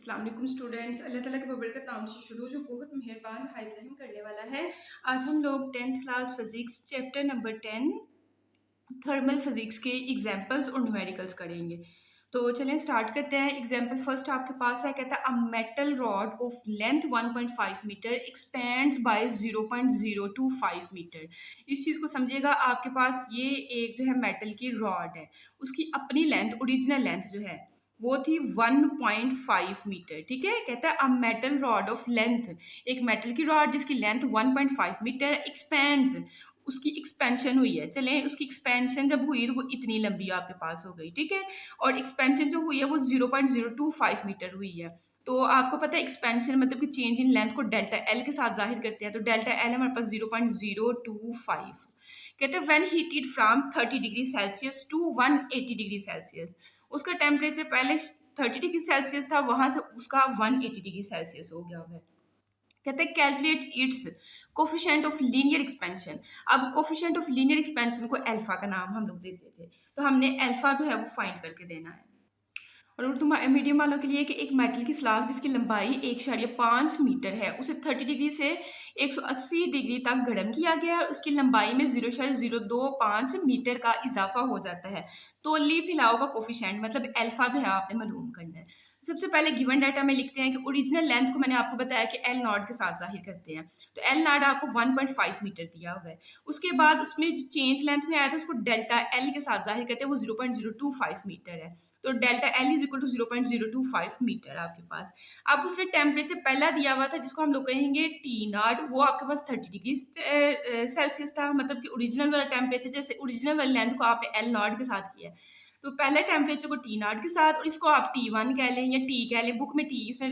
अस्सलाम वालेकुम स्टूडेंट्स। अल्लाह ताला के बबरकत नाम से शुरू जो बहुत मेहरबान हायत रहम करने वाला है। आज हम लोग 10th class physics chapter number 10 thermal physics के एग्जांपल्स और न्यूमेरिकल्स करेंगे। तो चलें स्टार्ट करते हैं। एग्जांपल फर्स्ट आपके पास है, कहता है a metal rod of length 1.5 metre expands by 0.025 metre. इस चीज़ को समझिएगा, आपके पास ये एक जो है मेटल की रॉड है, उसकी अपनी लेंथ ओरिजिनल लेंथ जो है वो थी 1.5 मीटर। ठीक है, कहता है a metal rod of length, एक मेटल की रॉड जिसकी लेंथ 1.5 मीटर एक्सपेंड्स, उसकी एक्सपेंशन हुई है। चलें, उसकी एक्सपेंशन जब हुई तो वो इतनी लंबी आपके पास हो गई। ठीक है, और एक्सपेंशन जो हुई है वो 0.025 मीटर हुई है। तो आपको पता है एक्सपेंशन मतलब कि चेंज इन लेंथ को डेल्टा एल के साथ जाहिर करते हैं। तो डेल्टा एल हमारे पास 0.025। कहते हैं when heated from 30 degree Celsius to 180 degree Celsius, उसका टेम्परेचर पहले 30 डिग्री सेल्सियस था, वहां से उसका 180 डिग्री सेल्सियस हो गया है। कहते हैं calculate its coefficient of linear expansion. अब कोफिशिएंट ऑफ लीनियर एक्सपेंशन को अल्फा का नाम हम लोग देते थे, तो हमने अल्फा जो है वो फाइंड करके देना है। और उर्दू मीडियम वालों के लिए कि एक मेटल की स्लाग जिसकी लंबाई 1.5 मीटर है, उसे 30 डिग्री से 180 डिग्री तक गर्म किया गया है। उसकी लंबाई में 0.025 मीटर का इजाफा हो जाता है। तो ली फैलाव का कोफिशिएंट मतलब अल्फा जो है आपने मालूम करना है। सबसे पहले गिवन डाटा में लिखते हैं कि ओरिजिनल लेंथ को मैंने आपको बताया कि एल नॉट के साथ जाहिर करते हैं। तो एल नॉट आपको 1.5 मीटर दिया हुआ है। उसके बाद उसमें जो चेंज लेंथ में आया था उसको डेल्टा एल के साथ जाहिर करते हैं, वो 0.025 मीटर है। तो delta L is equal to 0.025 metre आपके पास। अब उसने टेम्परेचर पहला दिया हुआ था जिसको हम लोग कहेंगे टी नॉट, वो आपके पास 30 डिग्री सेल्सियस था। मतलब कि ओरिजिनल वाला टेम्परेचर, जैसे ओरिजिनल वाली लेंथ को आपने एल नॉट के साथ किया है, तो पहले टेम्परेचर को टी नॉट के साथ, और इसको आप T1 कह लें या टी कह लें, बुक में टी उसने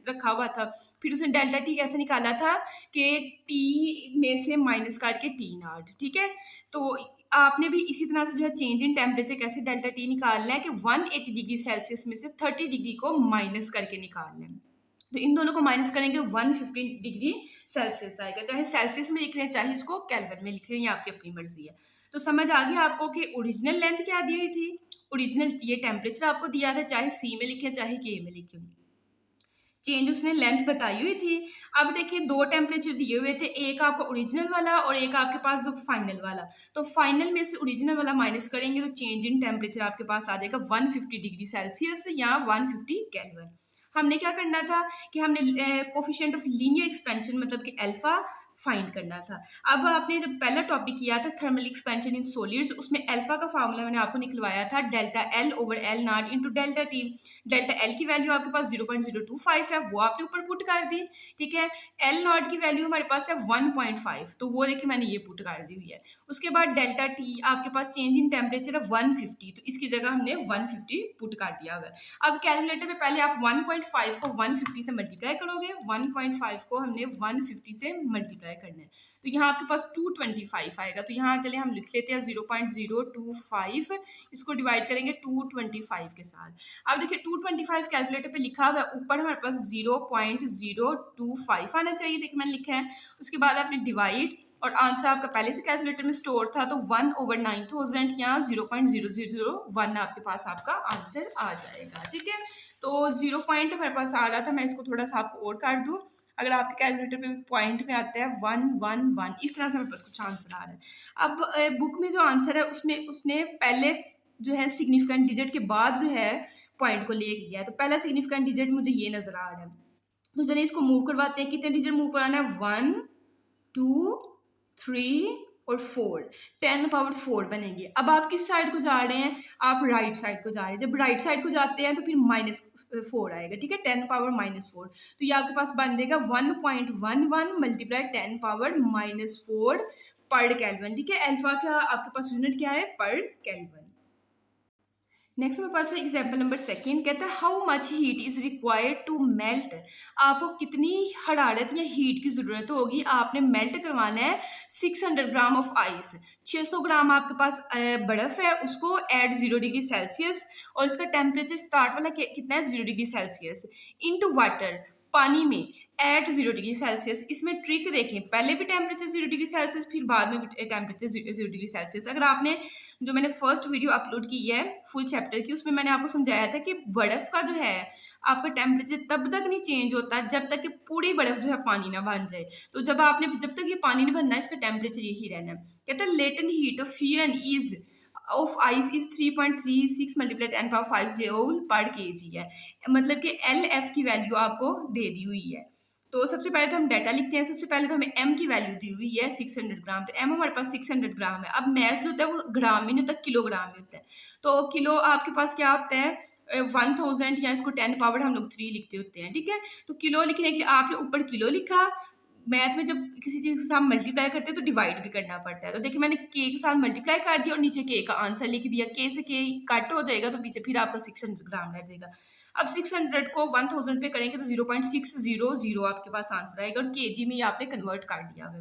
रखा हुआ था। फिर उसने डेल्टा टी कैसे निकाला था कि टी में से माइनस काट के टी नॉट। ठीक है, तो आपने भी इसी तरह से जो है चेंज इन टेम्परेचर कैसे डेल्टा टी निकालना है कि 180 डिग्री सेल्सियस में से 30 डिग्री को माइनस करके निकालना है। तो इन दोनों को माइनस करेंगे 150 डिग्री सेल्सियस आएगा। चाहे सेल्सियस में लिख लें चाहे इसको केल्विन में लिख लें, ये आपकी अपनी मर्जी है। तो समझ आ गया आपको कि ओरिजिनल लेंथ क्या दी हुई थी, ओरिजिनल ये टेम्परेचर आपको दिया था, चाहे सी में लिखे चाहे के में लिखे, चेंज उसने लेंथ बताई हुई थी। अब देखिए दो टेम्परेचर दिए हुए थे, एक आपका ओरिजिनल वाला और एक आपके पास जो फाइनल वाला। तो फाइनल में से ओरिजिनल वाला माइनस करेंगे तो चेंज इन टेम्परेचर आपके पास आ जाएगा 150 डिग्री सेल्सियस या 150 केल्विन। हमने क्या करना था कि हमने कोफिशिएंट ऑफ लीनियर एक्सपेंशन मतलब कि अल्फा फाइंड करना था। अब आपने जब पहला टॉपिक किया था थर्मल एक्सपेंशन इन सॉलिड्स, उसमें अल्फा का फार्मूला मैंने आपको निकलवाया था delta L over L naught into delta T. Delta L की वैल्यू आपके पास 0.025 है, वो आपने ऊपर पुट कर दी। ठीक है, एल नॉट की वैल्यू हमारे पास है 1.5, तो वो देखिए मैंने ये पुट कर दी हुई है। उसके बाद डेल्टा टी आपके पास चेंज इन टेम्परेचर है 150, तो इसकी जगह हमने 150 पुट कर दिया हुआ है। अब कैलकुलेटर में पहले आप 1.5 को 150 से मल्टीप्लाई करोगे, 1.5 को हमने 150 से मल्टीप्लाई करना है, तो यहाँ आपके पास 225 आएगा। तो यहाँ चले हम लिख लेते हैं 0.025, इसको डिवाइड करेंगे 225 के साथ। अब देखिए 225 कैलकुलेटर पे लिखा हुआ है, ऊपर हमारे पास 0.025 आना चाहिए। देखिए मैंने लिखा है, उसके बाद आपने डिवाइड और आंसर आपका पहले से कैलकुलेटर में स्टोर था, तो 1/9000 या 0.0001 आपके पास आपका आंसर आ जाएगा। ठीक है, तो 0 पॉइंट हमारे पास आ रहा था, मैं इसको थोड़ा सा आपको और काट दूँ। अगर आपके कैलकुलेटर पे पॉइंट में आता है 111, इस तरह से मेरे पास कुछ आंसर आ रहा है। अब बुक में जो आंसर है उसमें उसने पहले जो है सिग्निफिकेंट डिजिट के बाद जो है पॉइंट को ले लिया है। तो पहला सिग्निफिकेंट डिजिट मुझे ये नजर आ रहा है, तो चलिए इसको मूव करवाते हैं। कितने डिजिट मूव कराना है, 1 2 3 और 4, 10 पावर 4 बनेंगे। अब आप किस साइड को जा रहे हैं, आप राइट साइड को जा रहे हैं। जब राइट साइड को जाते हैं तो फिर -4 आएगा। ठीक है, 10 पावर -4, तो ये आपके पास बन जाएगा 1.11 मल्टीप्लाई 10 पावर -4 पर केल्विन। ठीक है, अल्फा का आपके पास यूनिट क्या है, पर केल्विन। नेक्स्ट हमारे पास है एग्जाम्पल नंबर सेकेंड, कहता है how much heat is required to melt. आपको कितनी हरारत या हीट की जरूरत होगी, आपने मेल्ट करवाना है 600 ग्राम ऑफ आइस। 600 ग्राम आपके पास बर्फ है, उसको एट 0 डिग्री सेल्सियस, और इसका टेम्परेचर स्टार्ट वाला कितना है 0 डिग्री सेल्सियस, इनटू वाटर पानी में एट 0 डिग्री सेल्सियस। इसमें ट्रिक देखें, पहले भी टेम्परेचर 0 डिग्री सेल्सियस, फिर बाद में भी टेम्परेचर 0 डिग्री सेल्सियस। अगर आपने जो मैंने फर्स्ट वीडियो अपलोड की है फुल चैप्टर की, उसमें मैंने आपको समझाया था कि बर्फ का जो है आपका टेम्परेचर तब तक नहीं चेंज होता जब तक कि पूरी बर्फ जो है पानी ना बन जाए। तो जब तक ये पानी नहीं बनना, इसका टेम्परेचर यही रहना है। कहता है latent heat of fusion is of ice is 3.36 multiply 10 power 5 joule per kg है। मतलब कि एल एफ की वैल्यू आपको दे दी हुई है। तो सबसे पहले तो हम डाटा लिखते हैं। सबसे पहले तो हमें एम की वैल्यू दी हुई है 600 ग्राम, तो एम हमारे पास 600 ग्राम है। अब मैस जो होता है वो ग्राम में नहीं होता, किलोग्राम में होता है। तो किलो आपके पास क्या होता है 1000, या इसको 10 पावर हम लोग 3 लिखते होते हैं, ठीक है। तो किलो लिखने के लिए आपने ऊपर किलो लिखा। मैथ में जब किसी चीज के साथ मल्टीप्लाई करते हैं तो डिवाइड भी करना पड़ता है। तो देखिए मैंने के के साथ मल्टीप्लाई कर दिया और नीचे के का आंसर लिख दिया। के से के कट हो जाएगा तो पीछे फिर आपका 600 ग्राम रह जाएगा। अब 600 को 1000 पे करेंगे तो 0.600 आपके पास आंसर आएगा, और केजी में आपने कन्वर्ट कर दिया है।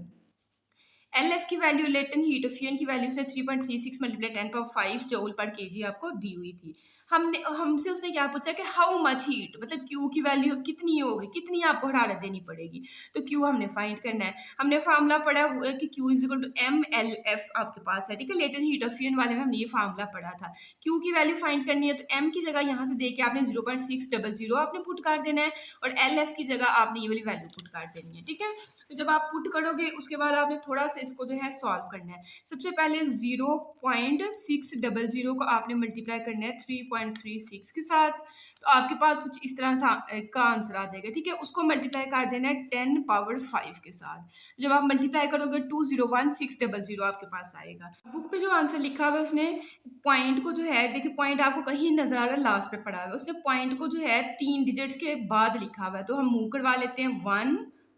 एल एफ की वैल्यू लेटेंट हीट ऑफ फ्यूएन की वैल्यू से 3.36 multiply 10 power 5 joule per KG आपको दी हुई थी। हमसे उसने क्या पूछा कि हाउ मच हीट, मतलब क्यू की वैल्यू कितनी होगी, कितनी आपको हरारत देनी पड़ेगी। तो क्यू हमने फाइंड करना है। हमने फार्मूला पढ़ा हुआ है कि Q is equal to M L F आपके पास है, ठीक है। लेटेंट हीट ऑफ फ्यूएन वाले में हमने ये फार्मूला पढ़ा था। क्यू की वैल्यू फाइंड करनी है तो एम की जगह यहाँ से देके आपने 0.600 आपने पुट कर देना है, और एल एफ की जगह आपने ये वाली वैल्यू पुट कर देनी है, ठीक है। तो जब आप पुट करोगे उसके बाद आपने थोड़ा सा इसको जो है सॉल्व करना है। सबसे पहले 0.600 को आपने मल्टीप्लाई करना है 3.36 के साथ, तो आपके पास कुछ इस तरह का आंसर आ जाएगा, ठीक है। उसको मल्टीप्लाई कर देना है 10 पावर 5 के साथ। जब आप मल्टीप्लाई करोगे 201,600 आपके पास आएगा। बुक पे जो आंसर लिखा हुआ है उसने पॉइंट को जो है, देखिए पॉइंट आपको कहीं नजर आ रहा है, लास्ट पे पड़ा हुआ है। उसने पॉइंट को जो है 3 डिजिट्स के बाद लिखा हुआ है, तो हम मूव करवा लेते हैं 1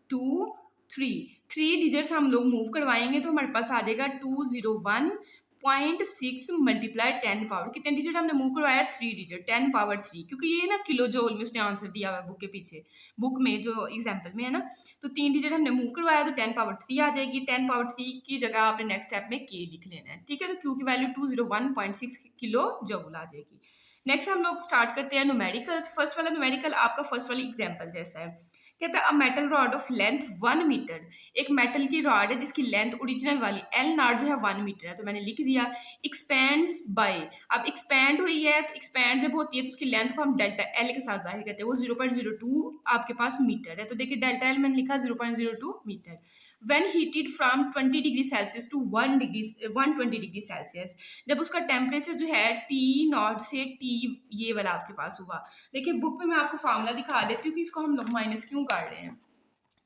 2 3 डिजिट्स हम लोग मूव करवाएंगे तो हमारे पास आ जाएगा 201.6 मल्टीप्लाई 10 पावर, कितने डिजिट हमने मूव करवाया 3 डिजिट, 10 पावर 3, क्योंकि ये ना किलो जूल में उसने आंसर दिया हुआ है बुक के पीछे, बुक में जो एग्जाम्पल में है ना। तो 3 डिजिट हमने मूव करवाया तो 10 पावर 3 आ जाएगी। 10 पावर 3 की जगह आपने नेक्स्ट स्टेप में के लिख लेना है, ठीक है। तो क्यू की वैल्यू 201.6 किलो जूल आ जाएगी। नेक्स्ट हम लोग स्टार्ट करते हैं न्यूमेरिकल्स। फर्स्ट वाला न्यूमेरिकल आपका फर्स्ट वाली एग्जाम्पल जैसा है। कहता है a metal rod of length 1 metre, एक मेटल की रॉड है जिसकी लेंथ ओरिजिनल वाली एल नॉट जो है 1 मीटर है, तो मैंने लिख दिया एक्सपैंड्स बाय। अब एक्सपैंड हुई है तो एक्सपैंड जब होती है तो उसकी लेंथ को हम डेल्टा एल के साथ जाहिर करते हैं, वो 0.02 आपके पास मीटर है। तो देखिए डेल्टा एल मैंने लिखा 0.02 metre. when heated from 20 degree Celsius to 120 degree Celsius, जब उसका टेम्परेचर जो है टी नॉट से टी ये वाला आपके पास हुआ। देखिए बुक में मैं आपको फार्मूला दिखा देती हूँ कि इसको हम लोग माइनस क्यों कर रहे हैं।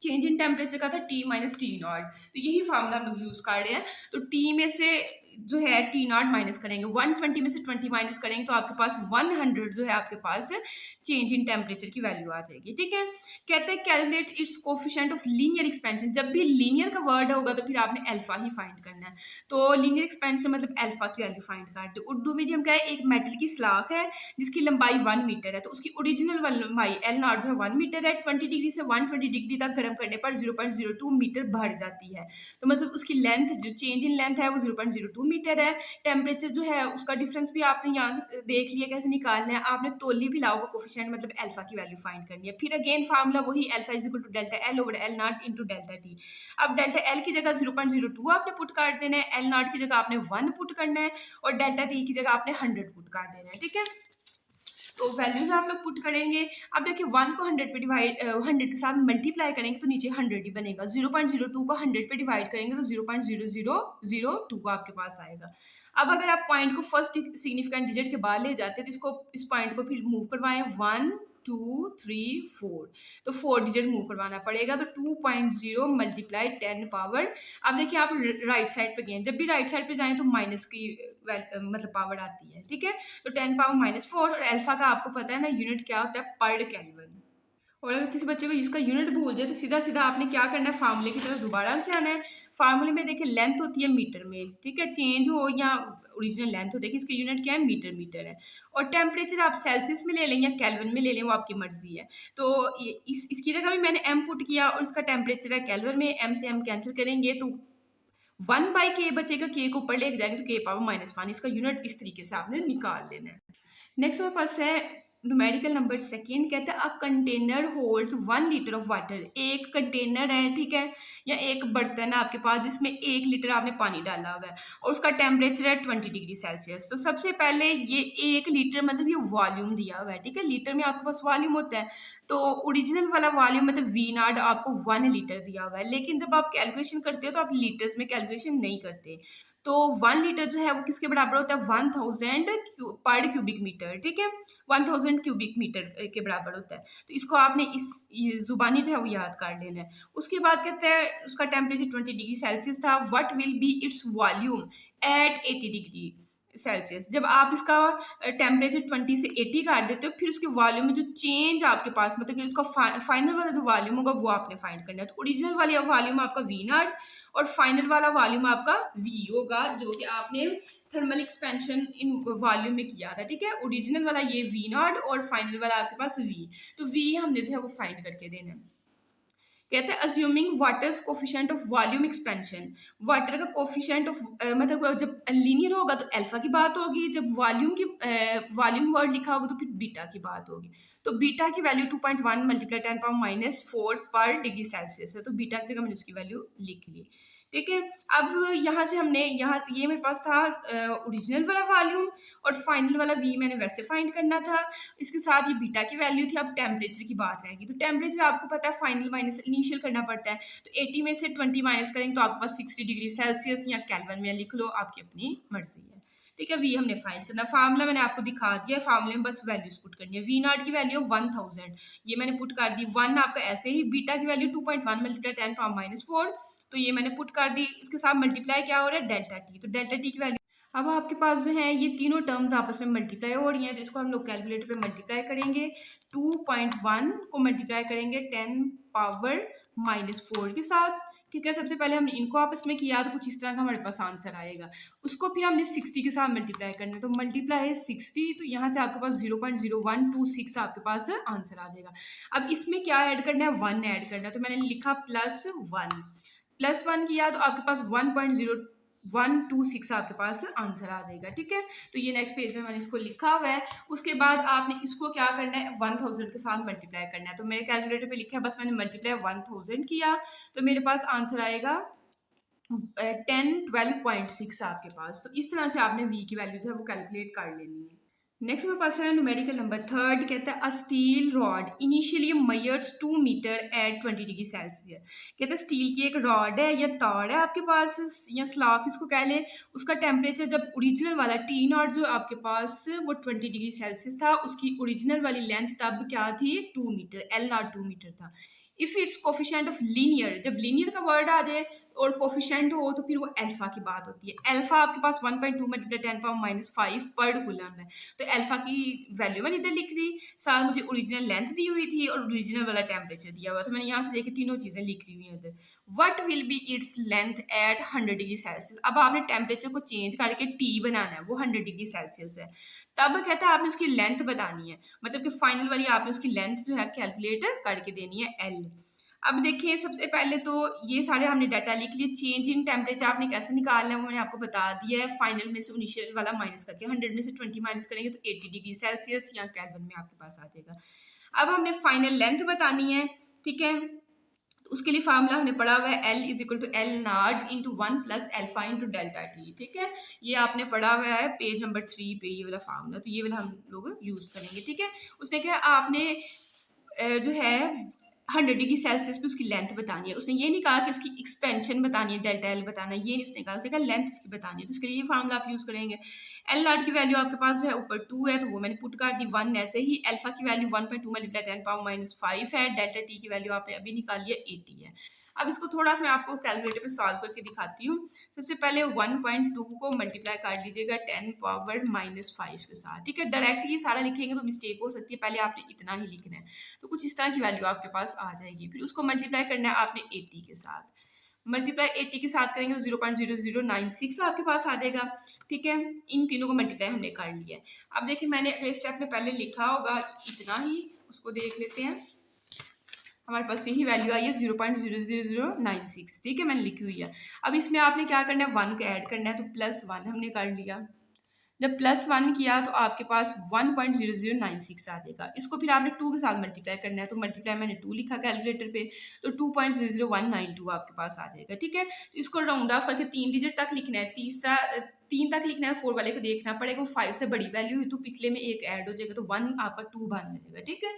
चेंज इन टेम्परेचर का था टी माइनस टी नॉट, तो यही फार्मूला हम लोग यूज कर रहे हैं। तो टी में से जो है टी नॉट माइनस करेंगे, 120 में से 20 माइनस करेंगे तो आपके पास 100 जो है आपके पास चेंज इन टेम्परेचर की वैल्यू आ जाएगी, ठीक है। कहते हैं calculate its coefficient of linear expansion. जब भी लीनियर का वर्ड होगा तो फिर आपने अल्फा ही फाइंड करना है। तो लीनियर एक्सपेंशन मतलब अल्फा की वैल्यू फाइंड कर दो। उर्दू मीडियम का है, एक मेटल की स्लाख है जिसकी लंबाई 1 मीटर है, तो उसकी ओरिजिनल लंबाई एल नॉट जो है 1 मीटर है। 20 डिग्री से 120 डिग्री तक गर्म करने पर 0.02 मीटर बढ़ जाती है, तो मतलब उसकी लेंथ जो चेंज इन लेंथ है वो 0.02 मीटर है। टेम्परेचर जो है उसका डिफरेंस भी आपने यहाँ से देख लिया कैसे निकालना है। आपने तोली भी लाओ कोफिशिएंट मतलब अल्फा की वैल्यू फाइंड करनी है। फिर अगेन फार्मूला वही alpha is equal to delta L over L naught into delta T. अब डेल्टा एल की जगह 0.02 आपने पुट कर देना है, एल नॉट की जगह आपने 1 पुट करना है, और डेल्टा टी की जगह आपने 100 पुट कर देना है, ठीक है। तो वैल्यूज आप लोग पुट करेंगे। अब देखिए 1 को 100 पे डिवाइड 100 के साथ मल्टीप्लाई करेंगे तो नीचे 100 ही बनेगा। 0.02 को 100 पे डिवाइड करेंगे तो 0.0002 आपके पास आएगा। अब अगर आप पॉइंट को फर्स्ट सिग्निफिकेंट डिजिट के बाद ले जाते हैं तो इसको इस पॉइंट को फिर मूव करवाएं 1 2 3 4, तो 4 डिजिट मूव करवाना पड़ेगा। तो 2.0 मल्टीप्लाई 10 पावर। अब देखिए आप राइट साइड पे गए, जब भी राइट साइड पे जाएं तो माइनस की मतलब पावर आती है, ठीक है। तो 10 पावर -4, और अल्फा का आपको पता है ना यूनिट क्या होता है पर केल्विन। और अगर किसी बच्चे को इसका यूनिट भूल जाए तो सीधा सीधा आपने क्या करना है, फार्मूले की तरफ दोबारा से आना है। फार्मूले में देखिए लेंथ होती है मीटर में, ठीक है, चेंज हो या ओरिजिनल लेंथ हो, देखिए इसकी यूनिट क्या है मीटर है। और टेम्परेचर आप सेल्सियस में ले लें या केल्विन में ले लें, वो आपकी मर्जी है। तो इसकी जगह भी मैंने एम पुट किया और इसका टेम्परेचर है केल्विन में, एम से एम कैंसिल करेंगे तो 1/k बचेगा, के को ऊपर लेके जाएंगे तो k पावर -1, इसका यूनिट इस तरीके से आपने निकाल लेना है। नेक्स्ट हमारे पास है न्यूमेरिकल नंबर सेकेंड कहते हैं a container holds 1 litre of water. एक कंटेनर है, ठीक है, या एक बर्तन है आपके पास जिसमें 1 लीटर आपने पानी डाला हुआ है और उसका टेम्परेचर है 20 डिग्री सेल्सियस। तो सबसे पहले ये 1 लीटर मतलब ये वॉल्यूम दिया हुआ है, ठीक है, लीटर में आपके पास वॉल्यूम होता है। तो ओरिजिनल वाला वॉल्यूम मतलब वी नॉट आपको 1 लीटर दिया हुआ है, लेकिन जब आप कैलकुलेशन करते हो तो आप लीटर्स में कैलकुलेशन नहीं करते। तो 1 लीटर जो है वो किसके बराबर होता है, 1000 पर क्यूबिक मीटर, ठीक है, 1000 क्यूबिक मीटर के बराबर होता है। तो इसको आपने इस जुबानी जो है वो याद कर लेना है। उसके बाद कहते हैं उसका टेम्परेचर 20 डिग्री सेल्सियस था। What will be its volume at 80 degree Celsius. जब आप इसका टेम्परेचर 20 से 80 कर देते हो, फिर उसके वॉल्यूम में जो चेंज आपके पास मतलब कि उसका फाइनल वाला जो वॉल्यूम होगा वो आपने फाइंड करना है। तो ओरिजिनल वाला वॉल्यूम आपका वी नॉट और फाइनल वाला वॉल्यूम आपका वी होगा, जो कि आपने थर्मल एक्सपेंशन इन वॉल्यूम में किया था, ठीक है। ओरिजिनल वाला ये वी नॉट और फाइनल वाला आपके पास वी, तो वी हमने जो है वो फाइंड करके देना है। कहते हैं assuming waters coefficient of volume expansion. Water का कोफिशिएंट ऑफ मतलब जब लीनियर होगा तो अल्फा की बात होगी, जब वॉल्यूम वर्ड लिखा होगा तो फिर बीटा की बात होगी। तो बीटा की वैल्यू 2.1 मल्टीप्लाई 10⁻⁴ पर डिग्री सेल्सियस है, तो बीटा की जगह मैंने उसकी वैल्यू लिख ली, ठीक है। अब यहाँ से हमने यहाँ ये मेरे पास था ओरिजिनल वाला वॉल्यूम और फाइनल वाला वी मैंने वैसे फाइंड करना था। इसके साथ ये बीटा की वैल्यू थी। अब टेम्परेचर की बात रहेगी, तो टेम्परेचर आपको पता है फाइनल माइनस इनिशियल करना पड़ता है। तो 80 में से 20 माइनस करेंगे तो आपके पास 60 डिग्री सेल्सियस या केल्विन में लिख लो, आपकी अपनी मर्जी है, ठीक है। वी हमने फाइंड करना, फार्मूला मैंने आपको दिखा दिया, फार्मूले में बस वैल्यूज पुट करनी है। वी नॉट की वैल्यू 1000 ये मैंने पुट कर दी, 1 आपका ऐसे ही, बीटा की वैल्यू 2.1 मल्टीप्लाई 10⁻⁴ तो ये मैंने पुट कर दी। इसके साथ मल्टीप्लाई क्या हो रहा है, डेल्टा टी, तो डेल्टा टी की वैल्यू अब आपके पास जो है ये तीनों टर्म्स आपस में मल्टीप्लाई हो रही हैं, तो इसको हम लोग कैलकुलेटर पे मल्टीप्लाई करेंगे। 2.1 को मल्टीप्लाई करेंगे 10⁻⁴ के साथ, ठीक है। सबसे पहले हमने इनको आपस में किया तो कुछ इस तरह का हमारे पास आंसर आएगा। उसको फिर हमने 60 के साथ मल्टीप्लाई करना है, तो मल्टीप्लाई है 60, तो यहाँ से आपके पास 0.0126 आपके पास आंसर आ जाएगा। अब इसमें क्या ऐड करना है, 1 ऐड करना है, तो मैंने लिखा +1 किया तो आपके पास 1.0126 आपके पास आंसर आ जाएगा, ठीक है। तो ये नेक्स्ट पेज में मैंने इसको लिखा हुआ है। उसके बाद आपने इसको क्या करना है, 1000 के साथ मल्टीप्लाई करना है। तो मेरे कैलकुलेटर पे लिखा है, बस मैंने मल्टीप्लाई 1000 किया तो मेरे पास आंसर आएगा 1012.6 आपके पास। तो इस तरह से आपने वी की वैल्यू जो है वो कैलकुलेट कर लेनी है। नेक्स्ट मेरे पास है न्यूमेरिकल नंबर थर्ड, कहता है a steel rod initially measures 2 metre at 20 degree Celsius. कहते हैं स्टील की एक रॉड है या तार है आपके पास या स्लॉक इसको कह लें, उसका टेम्परेचर जब ओरिजिनल वाला टी नॉट जो आपके पास वो 20 डिग्री सेल्सियस था, उसकी ओरिजिनल वाली लेंथ तब क्या थी, 2 मीटर, एल नॉट 2 मीटर था। If it's coefficient of linear, जब लीनियर का वर्ड आ जाए और कोफिशिएंट हो तो फिर वो अल्फा की बात होती है। अल्फा आपके पास 1.2 मल्टीप्लाई 10⁻⁵ पर कूलम है, तो अल्फा की वैल्यू मैंने इधर लिख दी, साथ मुझे ओरिजिनल लेंथ दी हुई थी और ओरिजिनल वाला टेम्परेचर दिया हुआ, तो मैंने यहाँ से लेके तीनों चीजें लिख ली हुई हैं इधर। What will be its length at 100 degree Celsius. अब आपने टेम्परेचर को चेंज करके टी बनाना है, वो 100 डिग्री सेल्सियस है। तब कहता है आपने उसकी लेंथ बतानी है, मतलब कि फाइनल वाली आपने उसकी लेंथ जो है कैलकुलेट करके देनी है, एल। अब देखिए सबसे पहले तो ये सारे हमने डाटा लिख लिए। चेंज इन टेम्परेचर आपने कैसे निकालना है वो मैंने आपको बता दिया है। फाइनल में से इनिशियल वाला माइनस करके 100 में से 20 माइनस करेंगे तो 80 डिग्री सेल्सियस या केल्विन में आपके पास आ जाएगा। अब हमने फाइनल लेंथ बतानी है, ठीक है। उसके लिए फार्मूला हमने पढ़ा हुआ है, L is equal to L naught into 1 plus alpha into delta T, ठीक है। ये आपने पढ़ा हुआ है पेज नंबर 3 पे ये वाला फार्मूला, तो ये वाला हम लोग यूज करेंगे, ठीक है। उसने क्या आपने जो है 100 डिग्री सेल्सियस पे उसकी लेंथ बतानी है। उसने ये नहीं कहा कि उसकी एक्सपेंशन बतानी है, डेल्टा एल बताना है, ये नहीं उसने कहा, उसने कहा लेंथ उसकी बतानी है। तो उसके लिए ये फार्मूला आप यूज करेंगे। एल नॉट की वैल्यू आपके पास जो है ऊपर 2 है तो वो मैंने पुट कर दी, 1 ऐसे ही। अल्फा की वैल्यू 1.2 मल्टीप्लाई 10⁻⁵ है। डेल्टा टी की वैल्यू आपने अभी निकाली है, 80 है। अब इसको थोड़ा सा मैं आपको कैलकुलेटर पे सॉल्व करके दिखाती हूँ। सबसे पहले 1.2 को मल्टीप्लाई कर लीजिएगा 10⁻⁵ के साथ, ठीक है। डायरेक्ट ये सारा लिखेंगे तो मिस्टेक हो सकती है, पहले आपने इतना ही लिखना है। तो कुछ इस तरह की वैल्यू आपके पास आ जाएगी। फिर उसको मल्टीप्लाई करना है आपने 80 के साथ, मल्टीप्लाई 80 के साथ करेंगे तो 0.0096 आपके पास आ जाएगा, ठीक है। इन तीनों को मल्टीप्लाई हमने कर लिया है। अब देखिए मैंने अगले स्टेप में पहले लिखा होगा इतना ही, उसको देख लेते हैं। हमारे पास यही वैल्यू आई है 0.00096, ठीक है, मैंने लिखी हुई है। अब इसमें आपने क्या करना है, 1 को ऐड करना है, तो +1 हमने कर लिया, जब +1 किया तो आपके पास 1.0096 आ जाएगा। इसको फिर आपने 2 के साथ मल्टीप्लाई करना है, तो मल्टीप्लाई मैंने 2 लिखा कैलकुलेटर पे, तो 2.00192 आपके पास आ जाएगा। ठीक है, इसको राउंड ऑफ करके 3 डिजिट तक लिखना है, तीसरा 3 तक लिखना है, 4 वाले को देखना पड़ेगा, 5 से बड़ी वैल्यू हुई तो पिछले में 1 ऐड हो जाएगा, तो 1 आपका 2 बन जाएगा। ठीक है,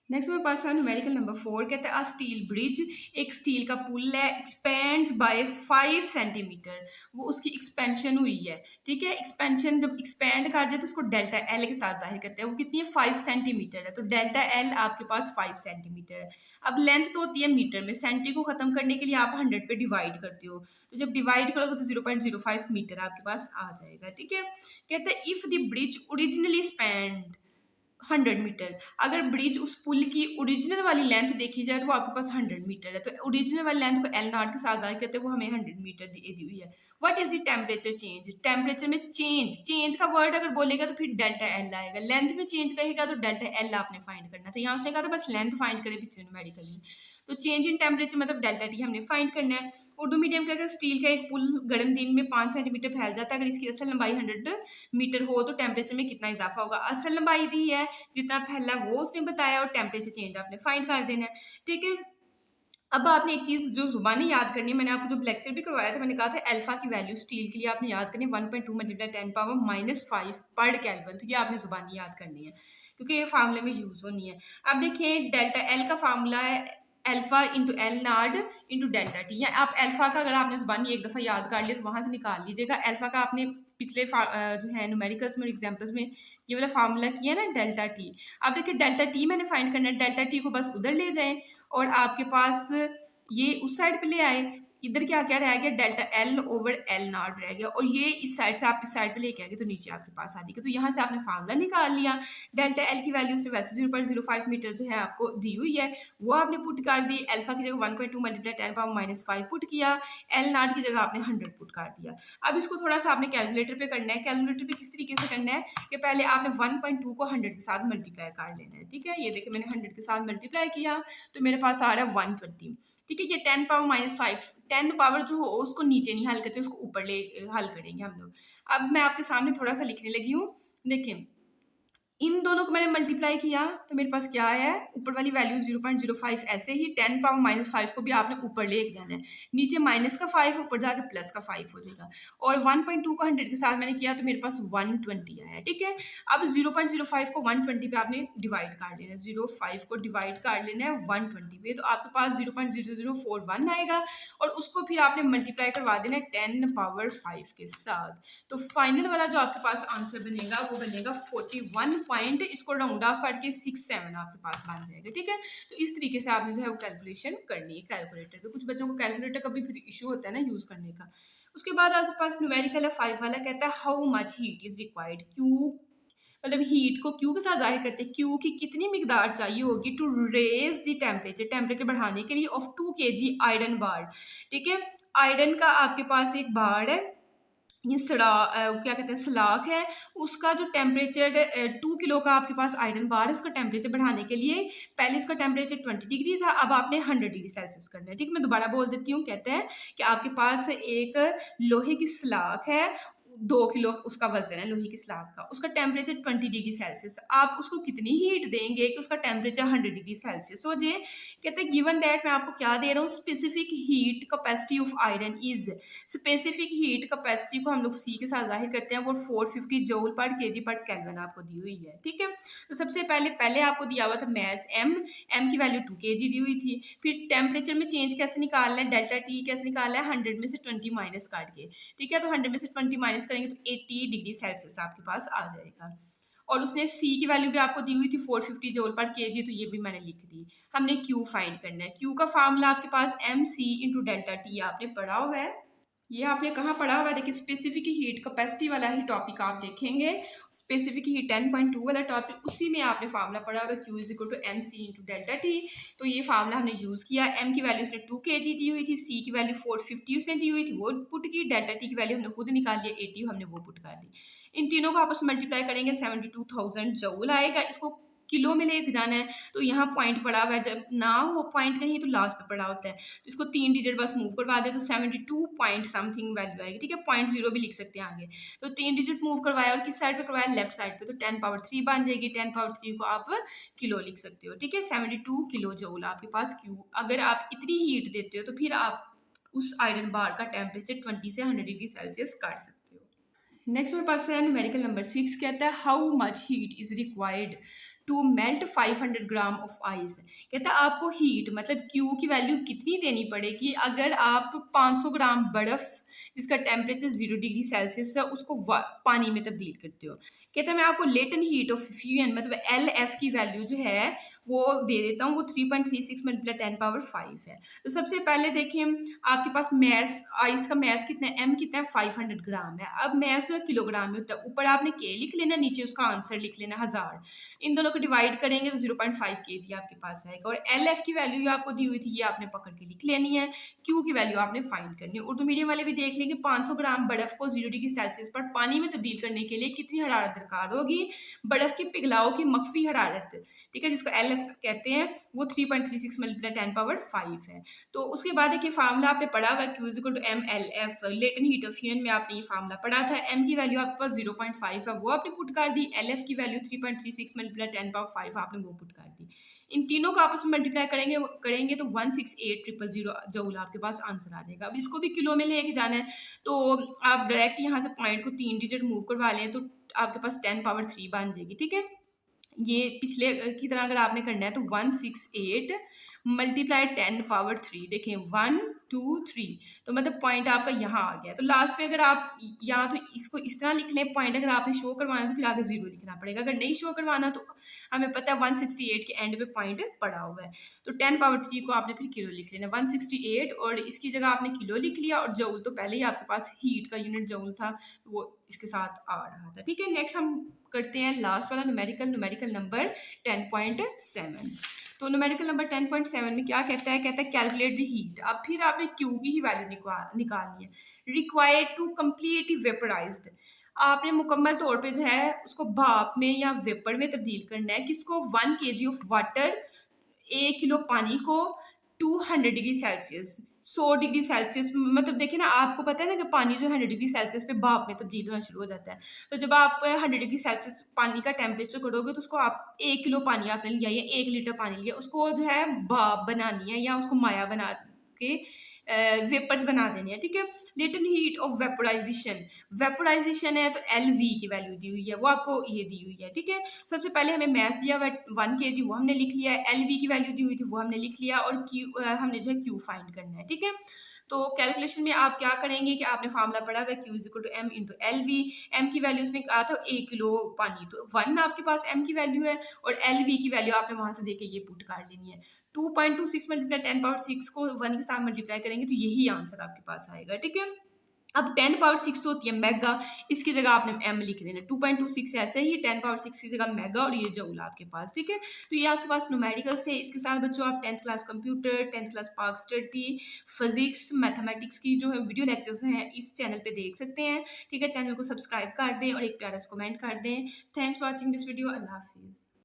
नेक्स्ट मेरे पास है न्यूमेरिकल नंबर 4, कहता है अ स्टील ब्रिज, एक स्टील का पुल है, एक्सपेंड्स बाय 5 सेंटीमीटर, वो उसकी एक्सपेंशन हुई है। ठीक है, एक्सपेंशन जब एक्सपेंड कर जाए तो उसको डेल्टा एल के साथ जाहिर करते हैं, वो कितनी है 5 सेंटीमीटर है, तो डेल्टा एल आपके पास 5 सेंटीमीटर है। अब लेंथ तो होती है मीटर में, सेंटी को खत्म करने के लिए आप 100 पे डिवाइड करते हो, तो जब डिवाइड करोगे तो 0.05 मीटर आपके पास आ जाएगा। ठीक है, कहते हैं if the bridge originally spanned 100 metre, अगर ब्रिज उस पुल की ओरिजिनल वाली लेंथ देखी जाए तो वो आपके पास 100 मीटर है, तो ओरिजिनल वाली लेंथ को एल नॉट के साथ जाहिर करते हैं, वो हमें 100 मीटर दी हुई है। What is the temperature change, temperature में चेंज का वर्ड अगर बोलेगा तो फिर डेल्टा एल आएगा, लेंथ में चेंज कहेगा तो डेल्टा एल आपने फाइंड करना था। यहाँ उसने कहा था बस लेंथ फाइंड करें पिछले न्यूमेरिकल में, तो चेंज इन टेम्परेचर मतलब डेल्टा टी हमने फाइंड करना है। उर्दू मीडियम का अगर स्टील का एक पुल गर्म दिन में 5 सेंटीमीटर फैल जाता है, अगर इसकी असल लंबाई 100 मीटर हो तो टेम्परेचर में कितना इजाफा होगा, असल लंबाई दी है, जितना फैला वो उसने बताया, और टेम्परेचर चेंज आपने फाइंड कर देना है। ठीक है, अब आपने एक चीज़ जो जुबानी याद करनी है, मैंने आपको जब लेक्चर भी करवाया था मैंने कहा था अल्फा की वैल्यू स्टील के लिए आपने याद करनी है 1.2 मल्टीप्लाई 10⁻⁵ पर केल्विन, तो ये आपने जुबानी याद करनी है क्योंकि ये फार्मूले में यूज होनी है। अब देखिए डेल्टा एल का फार्मूला है alpha into L naught into delta T, या आप अल्फा का अगर आपने जुबानी एक दफ़ा याद कर लिया तो वहाँ से निकाल लीजिएगा। अल्फा का आपने पिछले जो है न्यूमेरिकल्स में एग्जाम्पल्स में ये वाला फार्मूला किया ना डेल्टा टी। अब देखिए डेल्टा टी मैंने फाइंड करना है, डेल्टा टी को बस उधर ले जाएं और आपके पास ये उस साइड पे ले आए, इधर क्या क्या रह गया delta L over L not रह गया, और ये इस साइड से आप इस साइड पे लेके आ गए तो नीचे आपके पास आ जाएगा। तो यहाँ से आपने फार्मूला निकाल लिया, डेल्टा एल की वैल्यू से वैसे 0.05 मीटर जो है आपको दी हुई है वो आपने पुट कर दी, अल्फा की जगह 1.2 मल्टीप्लाई 10⁻⁵ पुट किया, एल नॉट की जगह आपने 100 पुट कर दिया। अब इसको थोड़ा सा आपने कैलकुलेटर पे करना है। कैलकुलेटर पे किस तरीके से करना है कि पहले आपने 1.2 को 100 के साथ मल्टीप्लाई कर लेना है। ठीक है, ये देखिए मैंने 100 के साथ मल्टीप्लाई किया तो मेरे पास आ रहा है 120। ठीक है, ये 10⁻⁵ 10 पावर जो हो उसको नीचे नहीं हल करते, उसको ऊपर ले हल करेंगे हम लोग। अब मैं आपके सामने थोड़ा सा लिखने लगी हूँ, देखिए इन दोनों को मैंने मल्टीप्लाई किया तो मेरे पास क्या आया है, ऊपर वाली वैल्यू 0.05, ऐसे ही 10⁻⁵ को भी आपने ऊपर ले जाना है, नीचे माइनस का 5 ऊपर जाके प्लस का 5 हो जाएगा, और 1.2 को 100 के साथ मैंने किया तो मेरे पास 120 आया है। ठीक है, अब 0.05 को 120 पे आपने डिवाइड कर लेना है, 0.5 को डिवाइड कर लेना है 120 पे, तो आपके पास 0.0041 आएगा, और उसको फिर आपने मल्टीप्लाई करवा देना है 10⁻⁵ के साथ, तो फाइनल वाला जो आपके पास आंसर बनेगा वो बनेगा 41 पॉइंट, इसको राउंड ऑफ करके 67 आपके पास बन जाएगा। ठीक है, तो इस तरीके से आपने जो है वो कैलकुलेशन करनी है कैलकुलेटर पे। कुछ बच्चों को कैलकुलेटर का भी फिर इशू होता है ना यूज करने का। उसके बाद आपके पास न्यूमेरिकल है 5 वाला, कहता है how much heat is required, Q मतलब हीट को क्यू के साथ जाहिर करते हैं, क्यू की कितनी मिकदार चाहिए होगी to raise the temperature, temperature बढ़ाने के लिए ऑफ 2 kg आयरन बार। ठीक है, आयरन का आपके पास एक बार है, ये क्या कहते हैं सलाख है, उसका जो टेम्परेचर 2 किलो का आपके पास आयरन बार है, उसका टेम्परेचर बढ़ाने के लिए पहले उसका टेम्परेचर 20 डिग्री था, अब आपने 100 डिग्री सेल्सियस करना है। ठीक है, मैं दोबारा बोल देती हूँ, कहते हैं कि आपके पास एक लोहे की सलाख है, 2 किलो उसका वजन है लोहे की स्लाब का, उसका टेम्परेचर 20 डिग्री सेल्सियस, आप उसको कितनी हीट देंगे कि उसका टेम्परेचर 100 डिग्री सेल्सियस हो जाए। कहते हैं गिवन दैट मैं आपको क्या दे रहा हूँ, specific heat capacity of iron is, specific heat capacity को हम लोग सी के साथ जाहिर करते हैं, वो 450 जूल पर केजी पर केल्विन आपको दी हुई है। ठीक है, तो सबसे पहले आपको दिया हुआ था मैस एम की वैल्यू 2 kg दी हुई थी, फिर टेम्परेचर में चेंज कैसे निकालना है, डेल्टा टी कैसे निकालना है, 100 में से 20 माइनस काट के। ठीक है, तो 100 में से 20 माइनस करेंगे तो 80 डिग्री सेल्सियस आपके पास आ जाएगा, और उसने सी की वैल्यू भी आपको दी हुई थी 450 जूल पर केजी, तो ये भी मैंने लिख दी। हमने क्यू फाइंड करना है, क्यू का फार्मूला आपके पास एम सी इंटू डेल्टा टी आपने पढ़ा हुआ है, ये आपने कहाँ पढ़ा हुआ है, देखिए स्पेसिफिक हीट कैपेसिटी वाला ही टॉपिक आप देखेंगे, स्पेसिफिक हीट 10.2 वाला टॉपिक, उसी में आपने फार्मूला पढ़ा हुआ है Q is equal to M C into delta T. तो ये फार्मूला हमने यूज़ किया, एम की वैल्यू उसने 2 kg दी हुई थी, सी की वैल्यू 450 उसने दी हुई थी वो पुट की, डेल्टा टी की वैल्यू हमने खुद निकाल लिया 80 हमने वो पुट कर दी। इन तीनों को आपस में मल्टीप्लाई करेंगे 72,000 जूल आएगा, इसको किलो में लेके जाना है तो यहाँ पॉइंट पड़ा हुआ है, जब ना हो पॉइंट कहीं तो लास्ट पे पड़ा होता है, तो इसको 3 डिजिट बस मूव करवा दे तो 72 पॉइंट समथिंग वैल्यू आएगी, ठीक है। पॉइंट 0 भी लिख सकते हैं आगे। तो 3 डिजिट मूव करवाया और किस साइड पे करवाया, लेफ्ट साइड पे, तो 10 पावर 3 बन जाएगी। 10 पावर 3 को आप किलो लिख सकते हो, ठीक है। 72 किलो जूल आपके पास क्यू। अगर आप इतनी हीट देते हो तो फिर आप उस आयरन बार का टेम्परेचर 20 से 100 डिग्री सेल्सियस कर सकते हो। नेक्स्ट मेरे पास है न्यूमेरिकल नंबर 6, कहता है how much heat is required to melt 500 gram of ice. कहता है आपको हीट मतलब क्यू की वैल्यू कितनी देनी पड़ेगी अगर आप 500 ग्राम बर्फ जिसका टेम्परेचर 0 डिग्री सेल्सियस है उसको पानी में तब्दील करते हो। कहता है मैं आपको लेटेंट हीट ऑफ फ्यूजन मतलब एल एफ की वैल्यू जो है वो दे देता हूँ, वो 3.36 मल्टीप्लाई 10 पावर 5 है। तो सबसे पहले देखें आपके पास मैस, आइस का मैस कितना है, एम कितना है, 500 ग्राम है। अब मैस जो है किलोग्राम में होता है, ऊपर आपने के लिख लेना, नीचे उसका आंसर लिख लेना 1000। इन दोनों को डिवाइड करेंगे तो 0.5 kg आपके पास आएगा। और एल एफ की वैल्यू आपको दी हुई थी, ये आपने पकड़ के लिख लेनी है। क्यू की वैल्यू आपने फाइंड करनी है। उर्दू मीडियम वाले भी देख लेंगे 500 ग्राम बर्फ को 0 डिग्री सेल्सियस पर पानी में तब्दील करने के लिए कितनी हरारत दरकार होगी, बर्फ के पिघलाव की मख्फी हरारत, ठीक है, जिसको एल एफ कहते हैं, वो 3.36 मल्टीप्लाई 10 पावर 5 है। तो उसके बाद एक फार्मूला आपने पढ़ा हुआ है, Q is equal to M L F, latent heat of fusion में आपने ये फार्मूला पढ़ा था। एम की वैल्यू आपके पास 0.5 है वो आपने पुट कर दी, एल एफ की वैल्यू 3.36 मल्टीप्लाई 10 पावर 5 आपने वो पुट कर दी। इन तीनों को आपस में मल्टीप्लाई करेंगे तो 168,000 जूल आपके पास आंसर आ जाएगा। अब इसको भी किलो में लेके जाना है तो आप डायरेक्ट यहाँ से पॉइंट को 3 डिजिट मूव करवा लें तो आपके पास 10 पावर 3 बन जाएगी, ठीक है। ये पिछले की तरह अगर आपने करना है तो 168 मल्टीप्लाई 10 पावर 3, देखें 1 2 3, तो मतलब पॉइंट आपका यहाँ आ गया। तो लास्ट पे अगर आप यहाँ तो इसको इस तरह लिख लें, पॉइंट अगर आपने शो करवाना तो फिर आगे 0 लिखना पड़ेगा। अगर नहीं शो करवाना तो हमें पता है 168 के एंड पे पॉइंट पड़ा हुआ है, तो 10 पावर 3 को आपने फिर किलो लिख लेना, 168 और इसकी जगह आपने किलो लिख लिया, और जऊल तो पहले ही आपके पास हीट का यूनिट जऊल था वो इसके साथ आ रहा था, ठीक है। नेक्स्ट हम करते हैं लास्ट वाला न्यूमेरिकल नंबर 10.7। तो न्यूमेरिकल नंबर 10.7 में क्या कहता है, कहता है कैलकुलेट द हीट। अब फिर आपने क्यू की ही वैल्यू निकालनी है। रिक्वायर्ड टू कम्प्लीटली वेपराइज्ड, आपने मुकम्मल तौर पे जो है उसको भाप में या वेपर में तब्दील करना है। किसको, 1 kg ऑफ वाटर, 1 किलो पानी को 200 डिग्री सेल्सियस, 100 डिग्री सेल्सियस, मतलब देखिए ना, आपको पता है ना कि पानी जो 100 डिग्री सेल्सियस पे भाप में तब्दील होना शुरू हो जाता है। तो जब आप 100 डिग्री सेल्सियस पानी का टेम्परेचर करोगे तो उसको आप 1 किलो पानी आपने लिया या 1 लीटर पानी लिया, उसको जो है भाप बनानी है या उसको माया बना के वेपर्स बना देने हैं, ठीक है। लेटेंट हीट ऑफ वेपोराइजेशन है तो एल वी की वैल्यू दी हुई है, वो आपको ये दी हुई है, ठीक है। सबसे पहले हमें मैथ दिया हुआ 1 kg, वो हमने लिख लिया है। एल वी की वैल्यू दी हुई थी वो हमने लिख लिया, और क्यू हमने जो है क्यू फाइंड करना है, ठीक है। तो कैलकुलेशन में आप क्या करेंगे कि आपने फार्मूला पढ़ा हुआ है Q is equal to M into L V. M की वैल्यू उसने कहा था 1 किलो पानी, तो 1 आपके पास एम की वैल्यू है, और एल वी की वैल्यू आपने वहां से देके ये पुट कर लेनी है। 2.26 मल्टीप्लाई 10 पावर 6 को 1 के साथ मल्टीप्लाई करेंगे तो यही आंसर आपके पास आएगा, ठीक है। अब 10 पावर 6 तो होती है मेगा, इसकी जगह आपने एम लिख देना। 2.26 ऐसे ही 10 पावर 6 की जगह मेगा, और ये जूल आपके पास, ठीक है। तो ये आपके पास न्यूमेरिकल्स है। इसके साथ बच्चों आप 10th class computer, 10th class park study, physics, mathematics की जो है वीडियो लेक्चर्स हैं इस चैनल पे देख सकते हैं, ठीक है। चैनल को सब्सक्राइब कर दें और एक प्यारा सा कमेंट कर दें। Thanks for watching this video. अल्लाह हाफिज़।